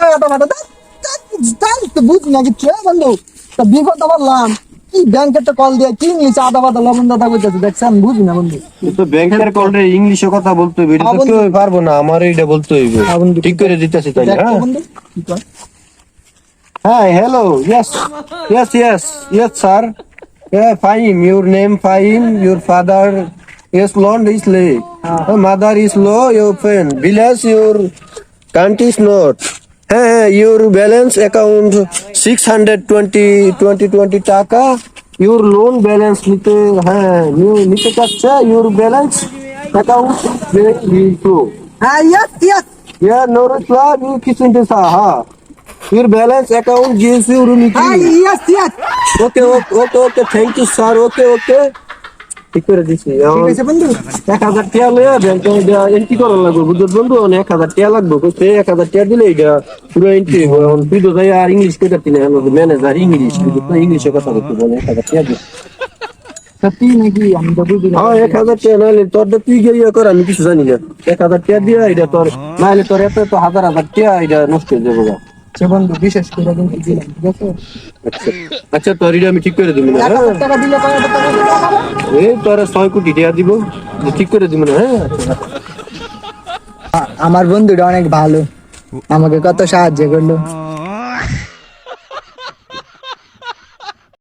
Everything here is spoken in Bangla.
টাকাটা মাথা তাই তো বুঝ না কিছু বন্ধু তা বিপদ বললাম কি ব্যাংকের কল দিয়ে কি ইংলিশে আদা বাদা লবণ দাদা কইতেছে দেখছেন বুঝি না বন্ধু তো ব্যাংকের কলরে ইংলিশে কথা বলতে হইবে, এটা তো কেউ পারবো না, আমার এইটা বলতে হইবে। ঠিক করে দিতেছি তাই, হ্যাঁ বন্ধু কি কয় হ্যাঁ hello yes yes yes yes sir yeah fine your name fine your father is long is late mother is low your friend village your country is not hey your balance account 620 টাকা your loan balance নিতে নিতে চাচ্ছে your balance account is low হ্যাঁ yes yes yeah no reply you kitchen this ha your balance account gives you হ্যাঁ unity yes yes okay thank you sir okay ঠিক করে দিছি ঠিক আছে বন্ধু 1000 টাকা লয়ে ব্যাংকে এন্ট্রি করা লাগবে বুঝছ বন্ধু, 1000 টাকা লাগবে কইতে 1000 টাকা দিলে এটা পুরো এন্ট্রি হন তুই তো যাই আর ইংলিশ কইতে তিনে ম্যানেজার ইংলিশ কিন্তু তো ইংলিশে কথা বলতে বলে 1000 টাকা দিই সত্যি নাকি আমি তো বুঝি না হ্যাঁ 1000 টাকা নাইলে তোর তো তুই গিয়ে কর আমি কিছু জানি না 1000 টাকা দিয়া এটা তোর নাইলে তোর এত তো হাজার টাকা এটা নষ্ট হয়ে যাবে সে বন্ধু বিশেষ করে কিন্তু দিলাম ঠিক আছে আচ্ছা তোর এটা আমি ঠিক করে দিব না 1000 টাকা দিলে কয় টাকা দিলে এই তোর 6 কোটি টাকা দিব ঠিক করে দিব না হ্যাঁ আমার বন্ধুটা অনেক ভালো আমাকে কত সাহায্য করলো